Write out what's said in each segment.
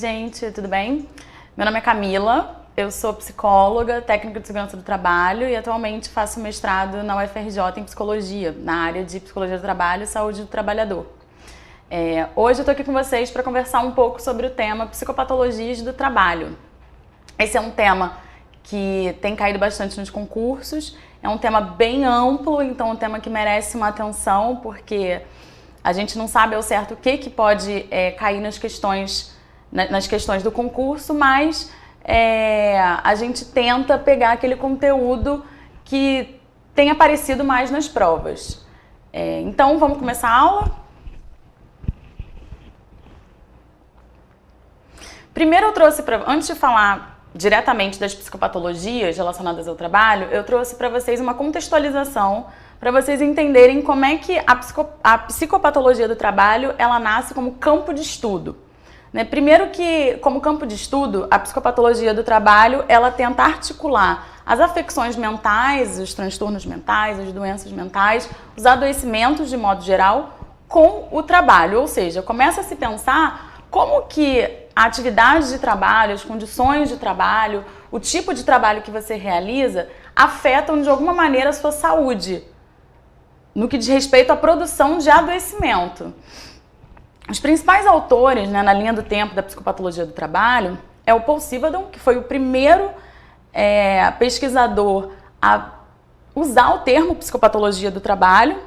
gente, tudo bem? Meu nome é Camila, eu sou psicóloga, técnica de segurança do trabalho e atualmente faço mestrado na UFRJ em psicologia, na área de psicologia do trabalho e saúde do trabalhador. Hoje eu tô aqui com vocês para conversar um pouco sobre o tema psicopatologias do trabalho. Esse é um tema que tem caído bastante nos concursos, é um tema bem amplo, então é um tema que merece uma atenção, porque a gente não sabe ao certo o que pode cair nas questões do concurso, mas a gente tenta pegar aquele conteúdo que tem aparecido mais nas provas. Então vamos começar a aula? Primeiro eu trouxe antes de falar diretamente das psicopatologias relacionadas ao trabalho, eu trouxe para vocês uma contextualização para vocês entenderem como é que a psicopatologia do trabalho ela nasce como campo de estudo. Primeiro que, como campo de estudo, a psicopatologia do trabalho ela tenta articular as afecções mentais, os transtornos mentais, as doenças mentais, os adoecimentos de modo geral com o trabalho, ou seja, começa a se pensar como que a atividade de trabalho, as condições de trabalho, o tipo de trabalho que você realiza afetam de alguma maneira a sua saúde, no que diz respeito à produção de adoecimento. Os principais autores na linha do tempo da psicopatologia do trabalho é o Paul Sivaldon, que foi o primeiro pesquisador a usar o termo psicopatologia do trabalho,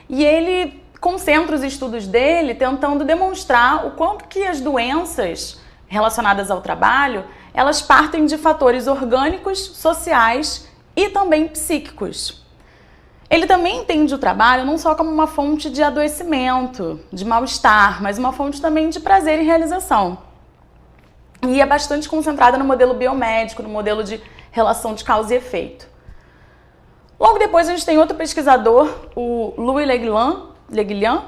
e ele concentra os estudos dele tentando demonstrar o quanto que as doenças relacionadas ao trabalho, elas partem de fatores orgânicos, sociais e também psíquicos. Ele também entende o trabalho não só como uma fonte de adoecimento, de mal-estar, mas uma fonte também de prazer e realização. E é bastante concentrada no modelo biomédico, no modelo de relação de causa e efeito. Logo depois a gente tem outro pesquisador, o Louis Leguillan,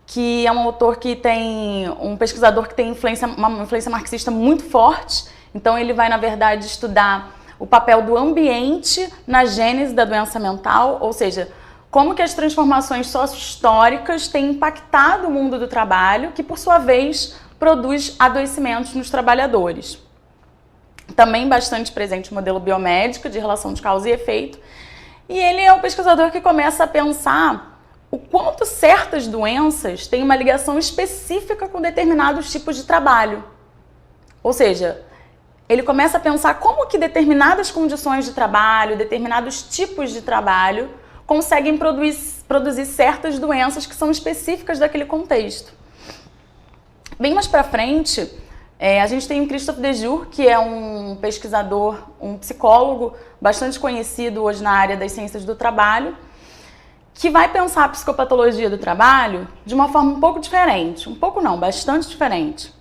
que é um autor que tem um pesquisador que tem uma influência marxista muito forte. Então ele vai, na verdade, estudar o papel do ambiente na gênese da doença mental, ou seja, como que as transformações sócio-históricas têm impactado o mundo do trabalho, que por sua vez produz adoecimentos nos trabalhadores. Também bastante presente o modelo biomédico de relação de causa e efeito, e ele é o pesquisador que começa a pensar o quanto certas doenças têm uma ligação específica com determinados tipos de trabalho. Ou seja, ele começa a pensar como que determinadas condições de trabalho, determinados tipos de trabalho conseguem produzir certas doenças que são específicas daquele contexto. Bem mais para frente, a gente tem o Christophe Dejour, que é um pesquisador, um psicólogo bastante conhecido hoje na área das ciências do trabalho, que vai pensar a psicopatologia do trabalho de uma forma um pouco diferente, um pouco não, bastante diferente.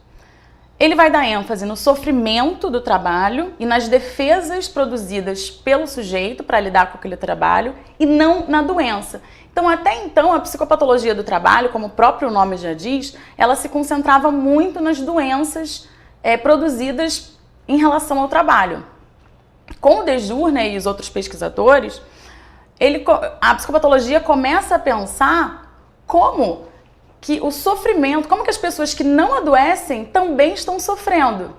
Ele vai dar ênfase no sofrimento do trabalho e nas defesas produzidas pelo sujeito para lidar com aquele trabalho e não na doença. Então, até então, a psicopatologia do trabalho, como o próprio nome já diz, ela se concentrava muito nas doenças produzidas em relação ao trabalho. Com o Dejour e os outros pesquisadores, a psicopatologia começa a pensar como que o sofrimento, como que as pessoas que não adoecem também estão sofrendo.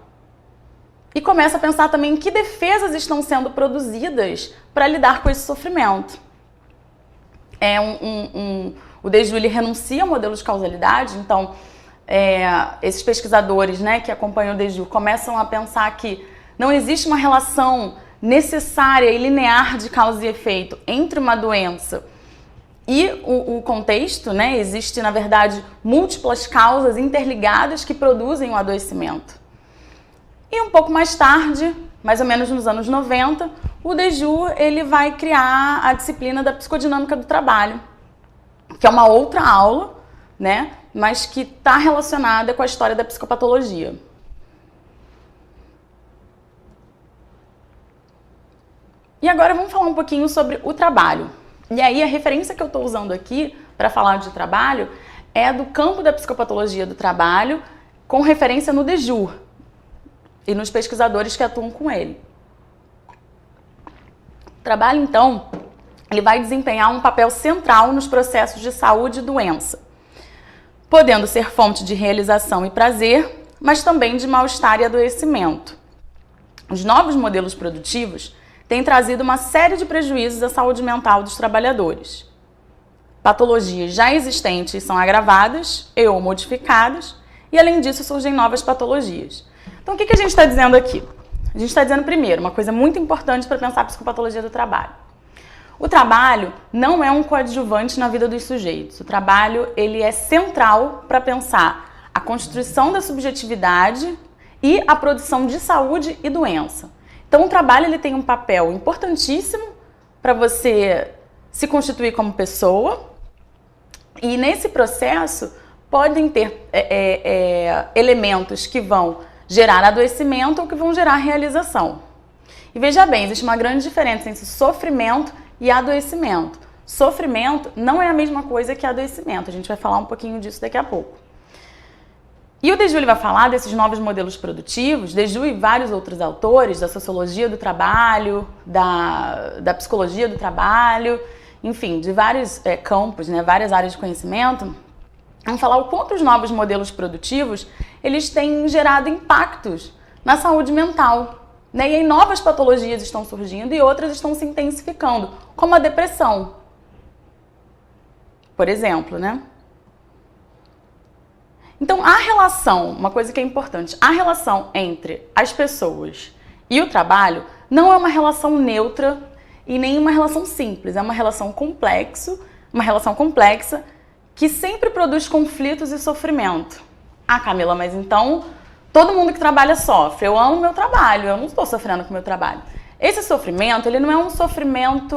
E começa a pensar também em que defesas estão sendo produzidas para lidar com esse sofrimento. O Dejour renuncia ao modelo de causalidade, então esses pesquisadores que acompanham o Dejour começam a pensar que não existe uma relação necessária e linear de causa e efeito entre uma doença e o contexto, existe, na verdade, múltiplas causas interligadas que produzem o adoecimento. E um pouco mais tarde, mais ou menos nos anos 90, o Dejour ele vai criar a disciplina da psicodinâmica do trabalho, que é uma outra aula, mas que está relacionada com a história da psicopatologia. E agora vamos falar um pouquinho sobre o trabalho. E aí a referência que eu estou usando aqui para falar de trabalho é do campo da psicopatologia do trabalho, com referência no Dejour e nos pesquisadores que atuam com ele. O trabalho, então, ele vai desempenhar um papel central nos processos de saúde e doença, podendo ser fonte de realização e prazer, mas também de mal-estar e adoecimento. Os novos modelos produtivos têm trazido uma série de prejuízos à saúde mental dos trabalhadores. Patologias já existentes são agravadas e ou modificadas, e além disso surgem novas patologias. Então o que a gente está dizendo aqui? A gente está dizendo primeiro, uma coisa muito importante para pensar a psicopatologia do trabalho. O trabalho não é um coadjuvante na vida dos sujeitos. O trabalho ele é central para pensar a constituição da subjetividade e a produção de saúde e doença. Então o trabalho ele tem um papel importantíssimo para você se constituir como pessoa, e nesse processo podem ter elementos que vão gerar adoecimento ou que vão gerar realização. E veja bem, existe uma grande diferença entre sofrimento e adoecimento. Sofrimento não é a mesma coisa que adoecimento, a gente vai falar um pouquinho disso daqui a pouco. E o Dejul vai falar desses novos modelos produtivos, Dejul e vários outros autores da sociologia do trabalho, da psicologia do trabalho, enfim, de vários campos, né, várias áreas de conhecimento, vão falar o quanto os novos modelos produtivos eles têm gerado impactos na saúde mental, né? E aí novas patologias estão surgindo e outras estão se intensificando, como a depressão, por exemplo, né? Então, a relação, uma coisa que é importante, a relação entre as pessoas e o trabalho não é uma relação neutra e nem uma relação simples, é uma relação complexa que sempre produz conflitos e sofrimento. Ah, Camila, mas então todo mundo que trabalha sofre. Eu amo meu trabalho, eu não estou sofrendo com o meu trabalho. Esse sofrimento, ele não é um sofrimento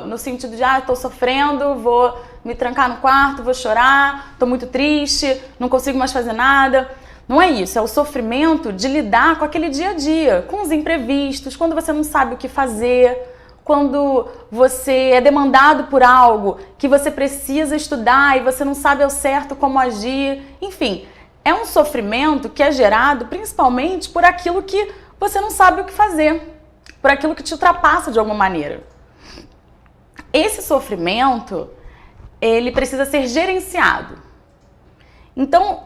no sentido de, estou sofrendo, vou me trancar no quarto, vou chorar, estou muito triste, não consigo mais fazer nada. Não é isso, é o sofrimento de lidar com aquele dia a dia, com os imprevistos, quando você não sabe o que fazer, quando você é demandado por algo que você precisa estudar e você não sabe ao certo como agir. Enfim, é um sofrimento que é gerado principalmente por aquilo que você não sabe o que fazer, por aquilo que te ultrapassa de alguma maneira. Esse sofrimento, ele precisa ser gerenciado. Então,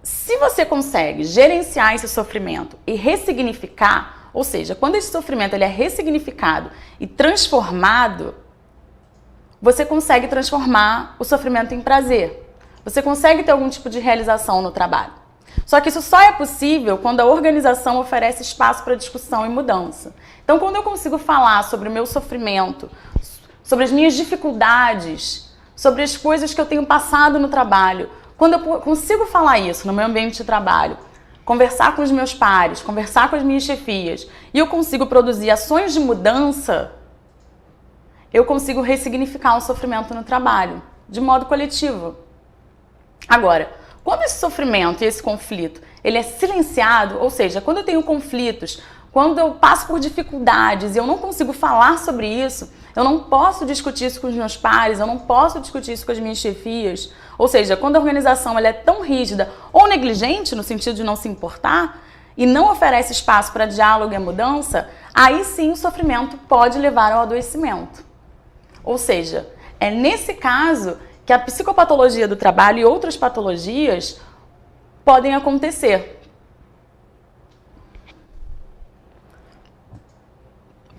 se você consegue gerenciar esse sofrimento e ressignificar, ou seja, quando esse sofrimento ele é ressignificado e transformado, você consegue transformar o sofrimento em prazer. Você consegue ter algum tipo de realização no trabalho. Só que isso só é possível quando a organização oferece espaço para discussão e mudança. Então, quando eu consigo falar sobre o meu sofrimento, sobre as minhas dificuldades, sobre as coisas que eu tenho passado no trabalho, quando eu consigo falar isso no meu ambiente de trabalho, conversar com os meus pares, conversar com as minhas chefias, e eu consigo produzir ações de mudança, eu consigo ressignificar o sofrimento no trabalho, de modo coletivo. Agora, quando esse sofrimento e esse conflito, ele é silenciado, ou seja, quando eu tenho conflitos, quando eu passo por dificuldades e eu não consigo falar sobre isso, eu não posso discutir isso com os meus pares, eu não posso discutir isso com as minhas chefias. Ou seja, quando a organização ela é tão rígida ou negligente, no sentido de não se importar, e não oferece espaço para diálogo e mudança, aí sim o sofrimento pode levar ao adoecimento. Ou seja, é nesse caso que a psicopatologia do trabalho e outras patologias podem acontecer.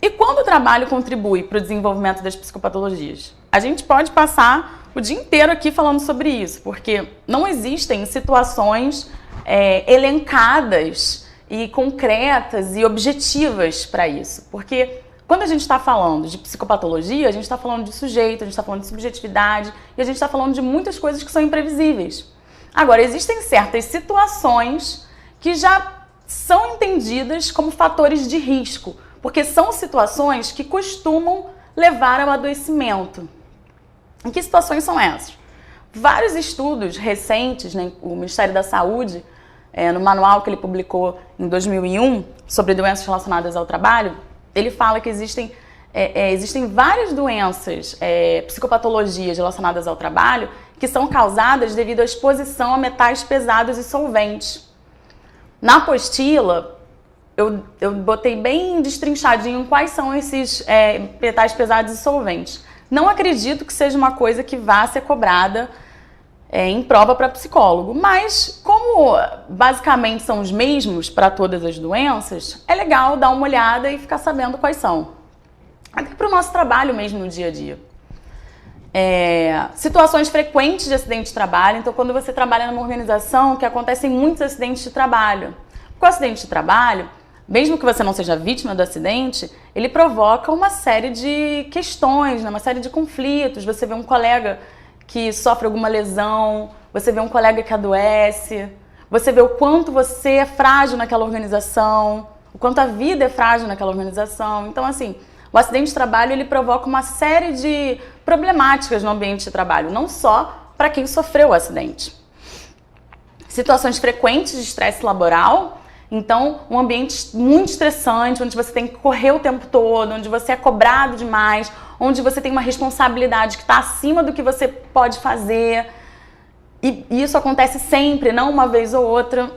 E quando o trabalho contribui para o desenvolvimento das psicopatologias? A gente pode passar o dia inteiro aqui falando sobre isso, porque não existem situações elencadas e concretas e objetivas para isso. Porque quando a gente está falando de psicopatologia, a gente está falando de sujeito, a gente está falando de subjetividade e a gente está falando de muitas coisas que são imprevisíveis. Agora, existem certas situações que já são entendidas como fatores de risco, porque são situações que costumam levar ao adoecimento. Em que situações são essas? Vários estudos recentes, né, o Ministério da Saúde, no manual que ele publicou em 2001 sobre doenças relacionadas ao trabalho, ele fala que existem várias doenças, psicopatologias relacionadas ao trabalho que são causadas devido à exposição a metais pesados e solventes. Na apostila, eu botei bem destrinchadinho quais são esses metais pesados e solventes. Não acredito que seja uma coisa que vá ser cobrada em prova para psicólogo, mas como como basicamente são os mesmos para todas as doenças, é legal dar uma olhada e ficar sabendo quais são. Até para o nosso trabalho mesmo no dia a dia. Situações frequentes de acidente de trabalho. Então, quando você trabalha numa organização que acontecem muitos acidentes de trabalho. Com o acidente de trabalho, mesmo que você não seja vítima do acidente, ele provoca uma série de questões, né? Uma série de conflitos. Você vê um colega que sofre alguma lesão, você vê um colega que adoece, você vê o quanto você é frágil naquela organização, o quanto a vida é frágil naquela organização. Então, assim, o acidente de trabalho ele provoca uma série de problemáticas no ambiente de trabalho, não só para quem sofreu o acidente. Situações frequentes de estresse laboral, então um ambiente muito estressante, onde você tem que correr o tempo todo, onde você é cobrado demais, onde você tem uma responsabilidade que está acima do que você pode fazer. E isso acontece sempre, não uma vez ou outra.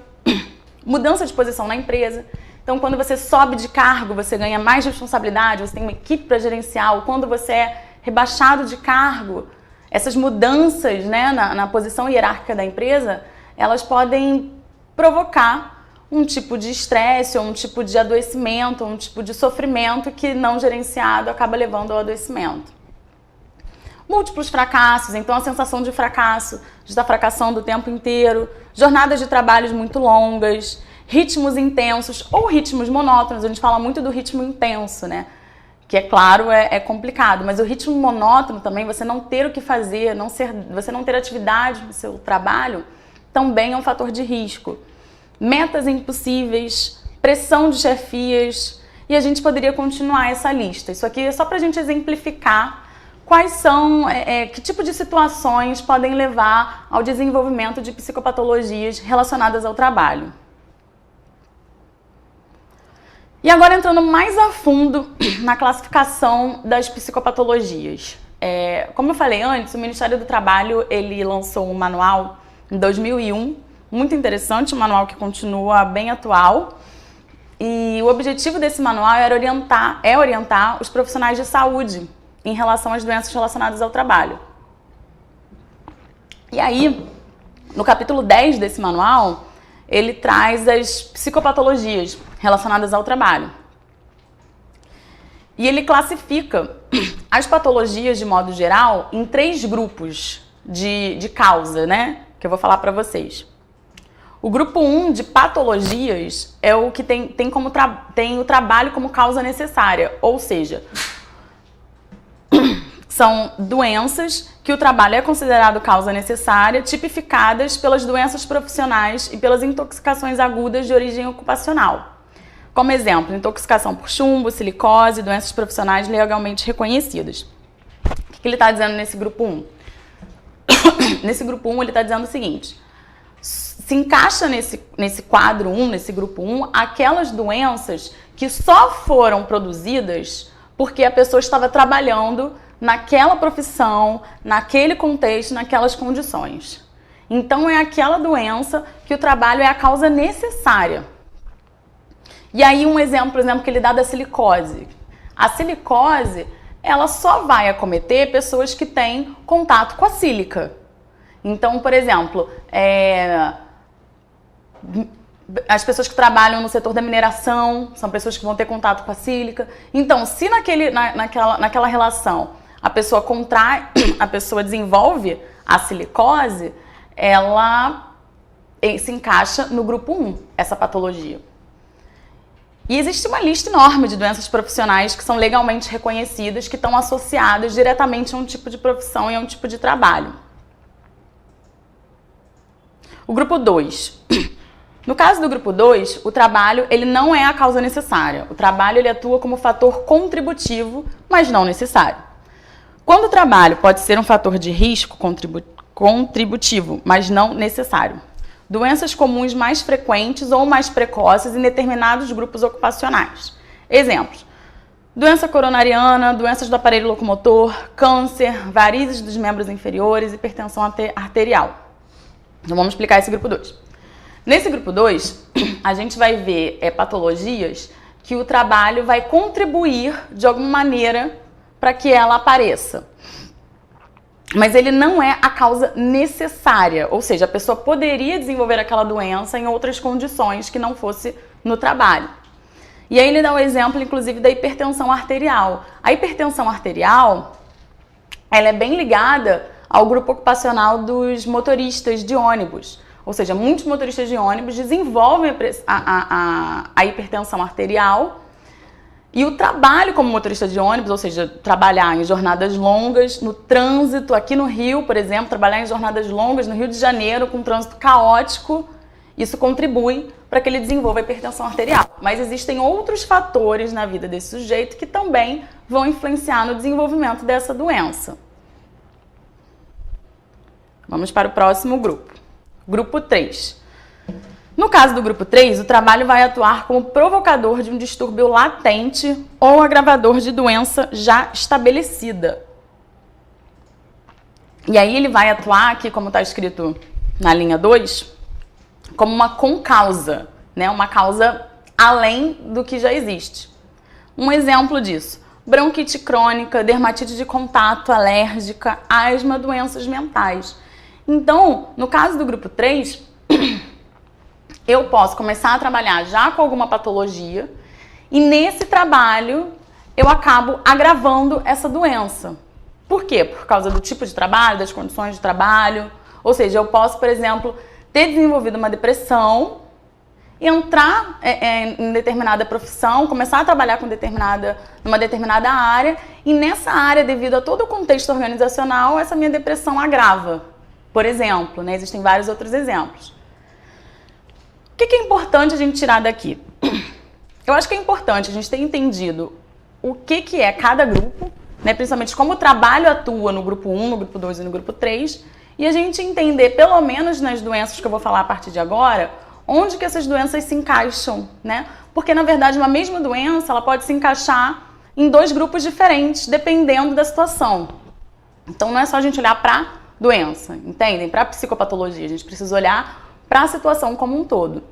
Mudança de posição na empresa. Então, quando você sobe de cargo, você ganha mais responsabilidade, você tem uma equipe para gerenciar. Ou quando você é rebaixado de cargo, essas mudanças, né, na posição hierárquica da empresa, elas podem provocar um tipo de estresse, ou um tipo de adoecimento, ou um tipo de sofrimento que não gerenciado acaba levando ao adoecimento. Múltiplos fracassos, então a sensação de fracasso, de estar fracassando o tempo inteiro, jornadas de trabalhos muito longas, ritmos intensos ou ritmos monótonos. A gente fala muito do ritmo intenso, né? Que é claro, é complicado, mas o ritmo monótono também, você não ter o que fazer, você não ter atividade no seu trabalho, também é um fator de risco. Metas impossíveis, pressão de chefias, e a gente poderia continuar essa lista. Isso aqui é só para a gente exemplificar quais são, que tipo de situações podem levar ao desenvolvimento de psicopatologias relacionadas ao trabalho. E agora entrando mais a fundo na classificação das psicopatologias. Como eu falei antes, o Ministério do Trabalho ele lançou um manual em 2001, muito interessante, um manual que continua bem atual. E o objetivo desse manual é orientar os profissionais de saúde em relação às doenças relacionadas ao trabalho. E aí, no capítulo 10 desse manual, ele traz as psicopatologias relacionadas ao trabalho. E ele classifica as patologias, de modo geral, em 3 grupos de causa, né? Que eu vou falar para vocês. O grupo 1 de patologias é o que tem o trabalho como causa necessária, ou seja, são doenças que o trabalho é considerado causa necessária, tipificadas pelas doenças profissionais e pelas intoxicações agudas de origem ocupacional. Como exemplo, intoxicação por chumbo, silicose, doenças profissionais legalmente reconhecidas. O que ele está dizendo nesse grupo 1? Nesse grupo 1 ele está dizendo o seguinte: se encaixa nesse quadro 1, nesse grupo 1, aquelas doenças que só foram produzidas porque a pessoa estava trabalhando naquela profissão, naquele contexto, naquelas condições. Então é aquela doença que o trabalho é a causa necessária. E aí um exemplo, por exemplo, que ele dá da silicose. A silicose, ela só vai acometer pessoas que têm contato com a sílica. Então, por exemplo, as pessoas que trabalham no setor da mineração são pessoas que vão ter contato com a sílica. Então, se naquela relação a pessoa desenvolve a silicose, ela se encaixa no grupo 1, essa patologia. E existe uma lista enorme de doenças profissionais que são legalmente reconhecidas, que estão associadas diretamente a um tipo de profissão e a um tipo de trabalho. O grupo 2. No caso do grupo 2, o trabalho ele não é a causa necessária. O trabalho ele atua como fator contributivo, mas não necessário. Quando o trabalho pode ser um fator de risco contributivo, mas não necessário. Doenças comuns mais frequentes ou mais precoces em determinados grupos ocupacionais. Exemplos: doença coronariana, doenças do aparelho locomotor, câncer, varizes dos membros inferiores, hipertensão arterial. Então vamos explicar esse grupo 2. Nesse grupo 2, a gente vai ver patologias que o trabalho vai contribuir de alguma maneira para que ela apareça. mas ele não é a causa necessária, ou seja, a pessoa poderia desenvolver aquela doença em outras condições que não fosse no trabalho. E aí ele dá o exemplo, inclusive, da hipertensão arterial. A hipertensão arterial, ela é bem ligada ao grupo ocupacional dos motoristas de ônibus. Ou seja, muitos motoristas de ônibus desenvolvem a hipertensão arterial. E o trabalho como motorista de ônibus, ou seja, trabalhar em jornadas longas, no trânsito, aqui no Rio, por exemplo, trabalhar em jornadas longas no Rio de Janeiro, com trânsito caótico, isso contribui para que ele desenvolva a hipertensão arterial. Mas existem outros fatores na vida desse sujeito que também vão influenciar no desenvolvimento dessa doença. Vamos para o próximo grupo. Grupo 3. No caso do grupo 3, o trabalho vai atuar como provocador de um distúrbio latente ou agravador de doença já estabelecida. E aí ele vai atuar aqui, como está escrito na linha 2, como uma concausa, né? Uma causa além do que já existe. Um exemplo disso: bronquite crônica, dermatite de contato, alérgica, asma, doenças mentais. Então, no caso do grupo 3, eu posso começar a trabalhar já com alguma patologia e nesse trabalho eu acabo agravando essa doença. Por quê? Por causa do tipo de trabalho, das condições de trabalho. Ou seja, eu posso, por exemplo, ter desenvolvido uma depressão, entrar em determinada profissão, começar a trabalhar com numa determinada área e nessa área, devido a todo o contexto organizacional, essa minha depressão agrava. Por exemplo, né? Existem vários outros exemplos. O que é importante a gente tirar daqui? Eu acho que é importante a gente ter entendido o que é cada grupo, né? Principalmente como o trabalho atua no grupo 1, no grupo 2 e no grupo 3, e a gente entender, pelo menos nas doenças que eu vou falar a partir de agora, onde que essas doenças se encaixam, né? Porque, na verdade, uma mesma doença ela pode se encaixar em dois grupos diferentes, dependendo da situação. Então, não é só a gente olhar para a doença, entendem? Para a psicopatologia, a gente precisa olhar para a situação como um todo.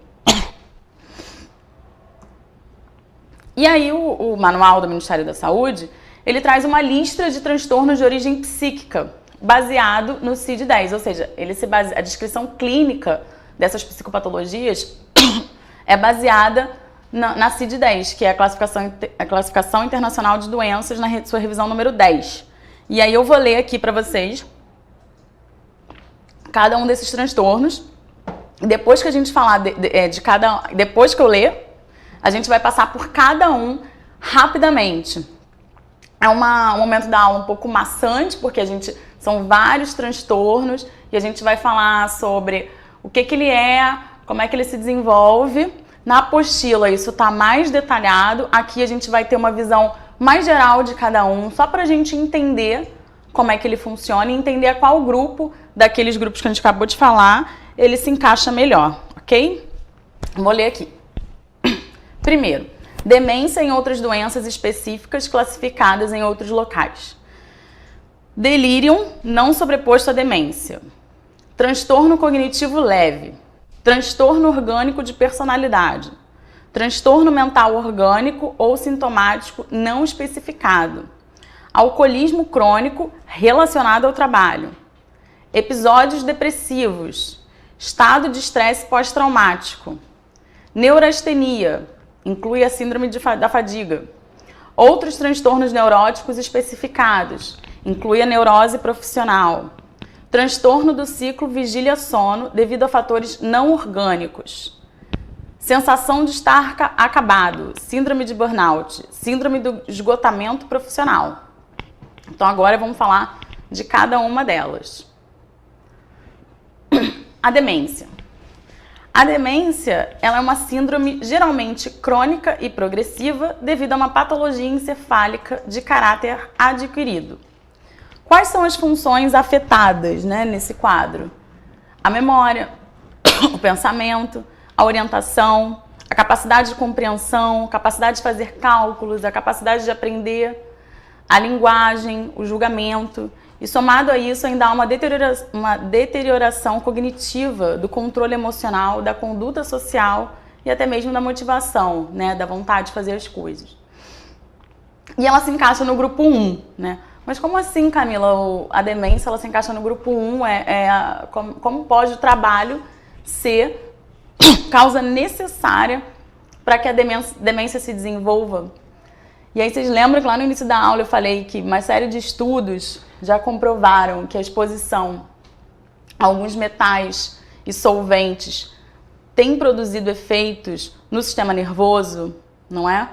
E aí o manual do Ministério da Saúde, ele traz uma lista de transtornos de origem psíquica, baseado no CID-10, ou seja, a descrição clínica dessas psicopatologias é baseada na CID-10, que é a classificação internacional de doenças, na sua revisão número 10. E aí eu vou ler aqui para vocês cada um desses transtornos. Depois que a gente falar depois que eu ler, a gente vai passar por cada um rapidamente. É um momento da aula um pouco maçante, porque são vários transtornos e a gente vai falar sobre o que ele é, como é que ele se desenvolve. Na apostila isso está mais detalhado, aqui a gente vai ter uma visão mais geral de cada um, só para a gente entender como é que ele funciona e entender a qual grupo daqueles grupos que a gente acabou de falar ele se encaixa melhor, ok? Vou ler aqui. Primeiro, demência em outras doenças específicas classificadas em outros locais. Delírio não sobreposto à demência. Transtorno cognitivo leve. Transtorno orgânico de personalidade. Transtorno mental orgânico ou sintomático não especificado. Alcoolismo crônico relacionado ao trabalho. Episódios depressivos. Estado de estresse pós-traumático. Neurastenia, inclui a síndrome da fadiga. Outros transtornos neuróticos especificados, inclui a neurose profissional. Transtorno do ciclo vigília-sono devido a fatores não orgânicos. Sensação de estar acabado, síndrome de burnout, síndrome do esgotamento profissional. Então agora vamos falar de cada uma delas. A demência. A demência ela é uma síndrome geralmente crônica e progressiva devido a uma patologia encefálica de caráter adquirido. Quais são as funções afetadas, né, nesse quadro? A memória, o pensamento, a orientação, a capacidade de compreensão, a capacidade de fazer cálculos, a capacidade de aprender, a linguagem, o julgamento. E somado a isso ainda há uma deterioração cognitiva do controle emocional, da conduta social e até mesmo da motivação, né, da vontade de fazer as coisas. E ela se encaixa no grupo 1, né? Mas como assim, Camila? A demência ela se encaixa no grupo 1? Como pode o trabalho ser causa necessária para que a demência se desenvolva? E aí vocês lembram que lá no início da aula eu falei que uma série de estudos já comprovaram que a exposição a alguns metais e solventes tem produzido efeitos no sistema nervoso, não é?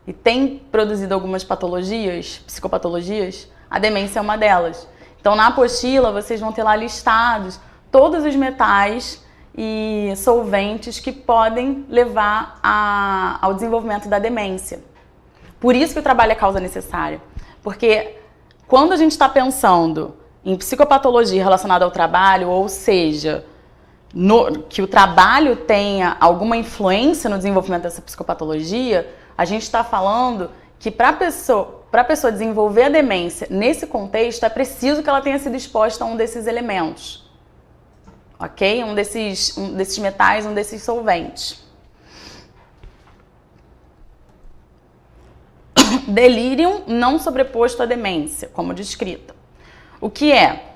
E tem produzido algumas patologias, psicopatologias. A demência é uma delas. Então, na apostila, vocês vão ter lá listados todos os metais e solventes que podem levar ao desenvolvimento da demência. Por isso que o trabalho é causa necessária. Porque quando a gente está pensando em psicopatologia relacionada ao trabalho, ou seja, que o trabalho tenha alguma influência no desenvolvimento dessa psicopatologia, a gente está falando que para a pessoa desenvolver a demência nesse contexto, é preciso que ela tenha sido exposta a um desses elementos. Ok? Um desses metais, um desses solventes. Delírio não sobreposto à demência, como descrita. O que é?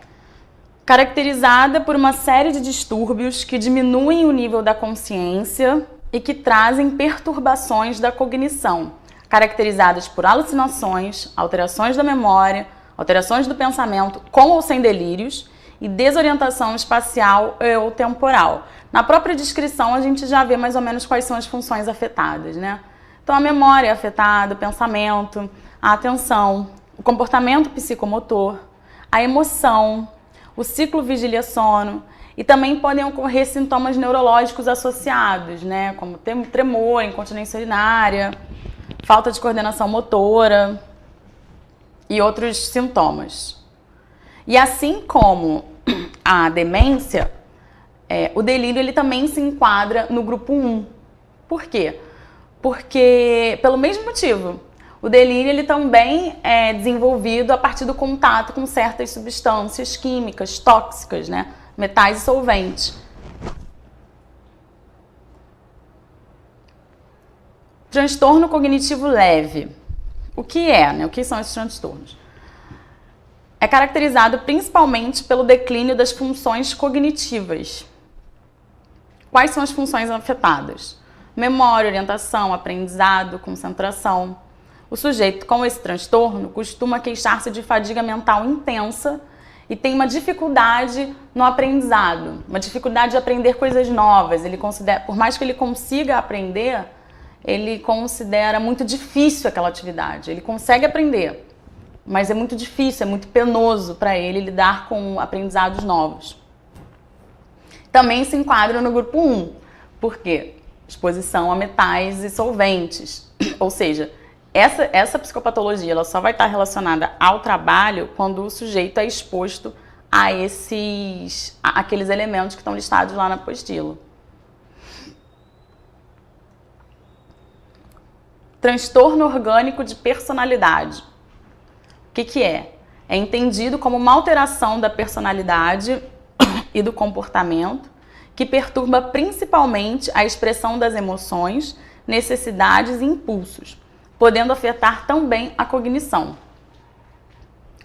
Caracterizada por uma série de distúrbios que diminuem o nível da consciência e que trazem perturbações da cognição, caracterizadas por alucinações, alterações da memória, alterações do pensamento com ou sem delírios e desorientação espacial ou temporal. Na própria descrição a gente já vê mais ou menos quais são as funções afetadas, né? Então a memória é afetada, o pensamento, a atenção, o comportamento psicomotor, a emoção, o ciclo vigília-sono, e também podem ocorrer sintomas neurológicos associados, né? Como tremor, incontinência urinária, falta de coordenação motora e outros sintomas. E assim como a demência, o delírio ele também se enquadra no grupo 1. Por quê? Porque, pelo mesmo motivo, o delírio ele também é desenvolvido a partir do contato com certas substâncias químicas tóxicas, né? Metais e solventes. Transtorno cognitivo leve. O que é, né? O que são esses transtornos? É caracterizado principalmente pelo declínio das funções cognitivas. Quais são as funções afetadas? Memória, orientação, aprendizado, concentração. O sujeito com esse transtorno costuma queixar-se de fadiga mental intensa e tem uma dificuldade no aprendizado, uma dificuldade de aprender coisas novas. Ele considera, por mais que ele consiga aprender, ele considera muito difícil aquela atividade. Ele consegue aprender, mas é muito difícil, é muito penoso para ele lidar com aprendizados novos. Também se enquadra no grupo 1, por quê? Exposição a metais e solventes, ou seja, essa psicopatologia ela só vai estar relacionada ao trabalho quando o sujeito é exposto a aqueles elementos que estão listados lá na apostila. Transtorno orgânico de personalidade. O que é? É entendido como uma alteração da personalidade e do comportamento que perturba principalmente a expressão das emoções, necessidades e impulsos, podendo afetar também a cognição.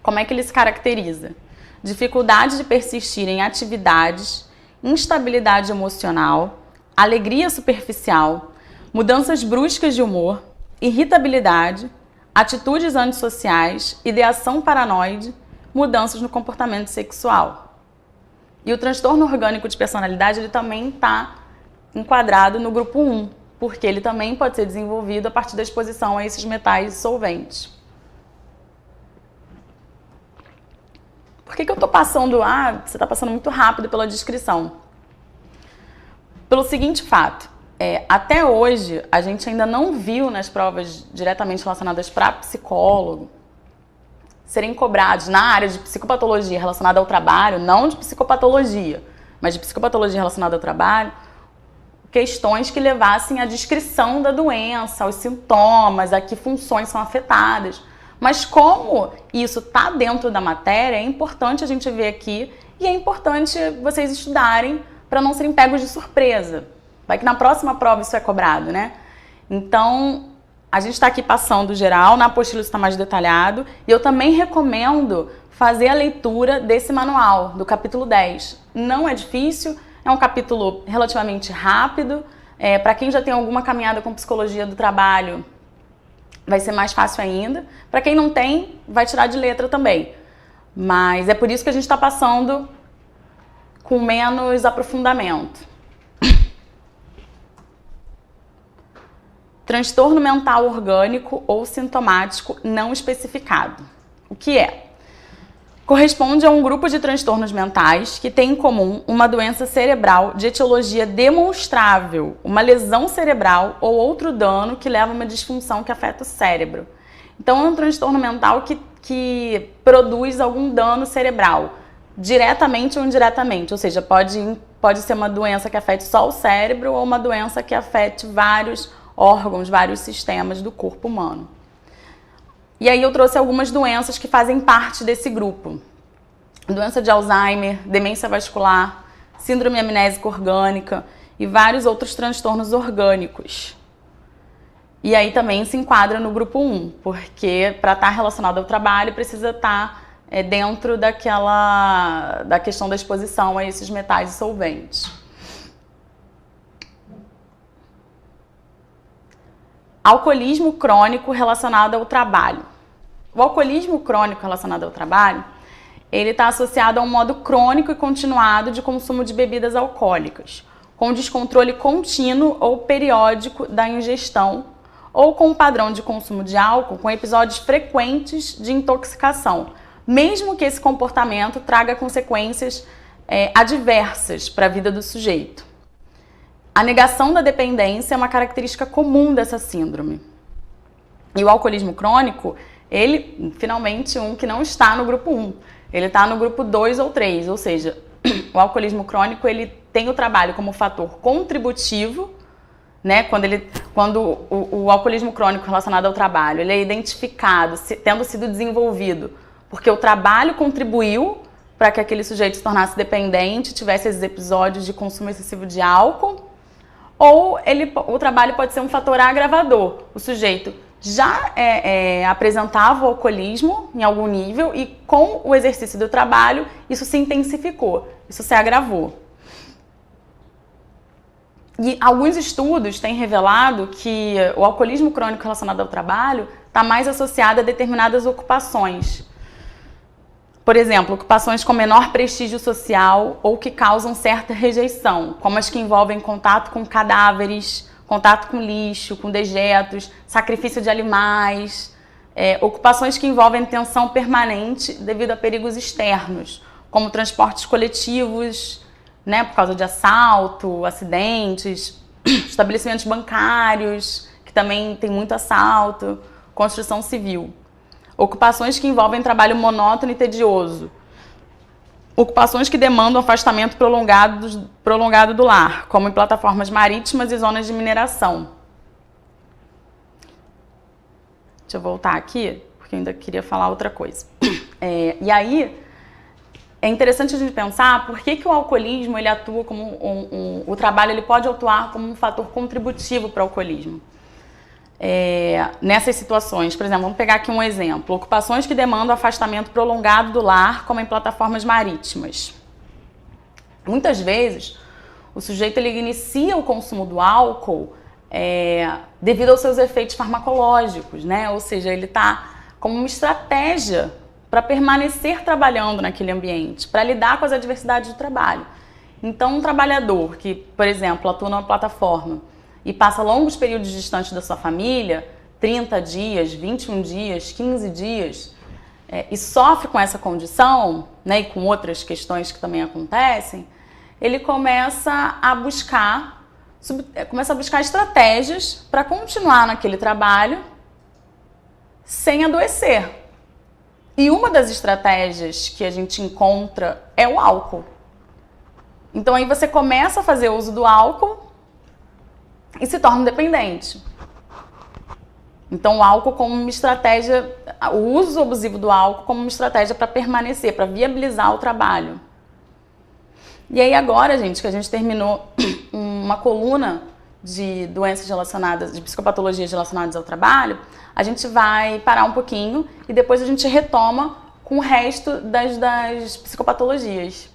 Como é que ele se caracteriza? Dificuldade de persistir em atividades, instabilidade emocional, alegria superficial, mudanças bruscas de humor, irritabilidade, atitudes antissociais, ideação paranoide, mudanças no comportamento sexual. E o transtorno orgânico de personalidade ele também está enquadrado no grupo 1, porque ele também pode ser desenvolvido a partir da exposição a esses metais solventes. Por que eu estou passando... você está passando muito rápido pela descrição. Pelo seguinte fato, até hoje a gente ainda não viu nas provas diretamente relacionadas para psicólogo serem cobrados na área de psicopatologia relacionada ao trabalho, não de psicopatologia, mas de psicopatologia relacionada ao trabalho, questões que levassem à descrição da doença, aos sintomas, a que funções são afetadas. Mas como isso está dentro da matéria, é importante a gente ver aqui e é importante vocês estudarem para não serem pegos de surpresa. Vai que na próxima prova isso é cobrado, né? Então, a gente está aqui passando geral, na apostila isso está mais detalhado, e eu também recomendo fazer a leitura desse manual, do capítulo 10. Não é difícil, é um capítulo relativamente rápido, para quem já tem alguma caminhada com psicologia do trabalho, vai ser mais fácil ainda. Para quem não tem, vai tirar de letra também. Mas é por isso que a gente está passando com menos aprofundamento. Transtorno mental orgânico ou sintomático não especificado. O que é? Corresponde a um grupo de transtornos mentais que tem em comum uma doença cerebral de etiologia demonstrável, uma lesão cerebral ou outro dano que leva a uma disfunção que afeta o cérebro. Então, é um transtorno mental que produz algum dano cerebral, diretamente ou indiretamente, ou seja, pode ser uma doença que afete só o cérebro ou uma doença que afete vários órgãos, vários sistemas do corpo humano. E aí eu trouxe algumas doenças que fazem parte desse grupo. Doença de Alzheimer, demência vascular, síndrome amnésica orgânica e vários outros transtornos orgânicos. E aí também se enquadra no grupo 1, porque para estar relacionado ao trabalho precisa estar dentro da questão da exposição a esses metais solventes. Alcoolismo crônico relacionado ao trabalho. O alcoolismo crônico relacionado ao trabalho, ele está associado a um modo crônico e continuado de consumo de bebidas alcoólicas, com descontrole contínuo ou periódico da ingestão, ou com um padrão de consumo de álcool com episódios frequentes de intoxicação, mesmo que esse comportamento traga consequências adversas para a vida do sujeito. A negação da dependência é uma característica comum dessa síndrome. E o alcoolismo crônico, ele, finalmente, que não está no grupo 1. Ele está no grupo 2 ou 3, ou seja, o alcoolismo crônico, ele tem o trabalho como fator contributivo, né? Quando o alcoolismo crônico relacionado ao trabalho, ele é identificado, tendo sido desenvolvido, porque o trabalho contribuiu para que aquele sujeito se tornasse dependente, tivesse esses episódios de consumo excessivo de álcool, ou o trabalho pode ser um fator agravador. O sujeito já apresentava o alcoolismo em algum nível e com o exercício do trabalho isso se intensificou, isso se agravou. E alguns estudos têm revelado que o alcoolismo crônico relacionado ao trabalho está mais associado a determinadas ocupações. Por exemplo, ocupações com menor prestígio social ou que causam certa rejeição, como as que envolvem contato com cadáveres, contato com lixo, com dejetos, sacrifício de animais, ocupações que envolvem tensão permanente devido a perigos externos, como transportes coletivos, né, por causa de assalto, acidentes, estabelecimentos bancários, que também tem muito assalto, construção civil. Ocupações que envolvem trabalho monótono e tedioso. Ocupações que demandam afastamento prolongado do lar, como em plataformas marítimas e zonas de mineração. Deixa eu voltar aqui, porque eu ainda queria falar outra coisa. E aí, é interessante a gente pensar por que o alcoolismo ele atua como o trabalho ele pode atuar como um fator contributivo para o alcoolismo. Nessas situações, por exemplo, vamos pegar aqui um exemplo, ocupações que demandam afastamento prolongado do lar, como em plataformas marítimas. Muitas vezes, o sujeito ele inicia o consumo do álcool devido aos seus efeitos farmacológicos, né? Ou seja, ele está como uma estratégia para permanecer trabalhando naquele ambiente, para lidar com as adversidades do trabalho. Então, um trabalhador que, por exemplo, atua numa plataforma e passa longos períodos distantes da sua família, 30 dias, 21 dias, 15 dias, e sofre com essa condição, né, e com outras questões que também acontecem, ele começa a buscar estratégias para continuar naquele trabalho sem adoecer. E uma das estratégias que a gente encontra é o álcool. Então aí você começa a fazer uso do álcool e se torna dependente. Então o álcool como uma estratégia, o uso abusivo do álcool como uma estratégia para permanecer, para viabilizar o trabalho. E aí agora, gente, que a gente terminou uma coluna de doenças relacionadas, de psicopatologias relacionadas ao trabalho, a gente vai parar um pouquinho e depois a gente retoma com o resto das psicopatologias.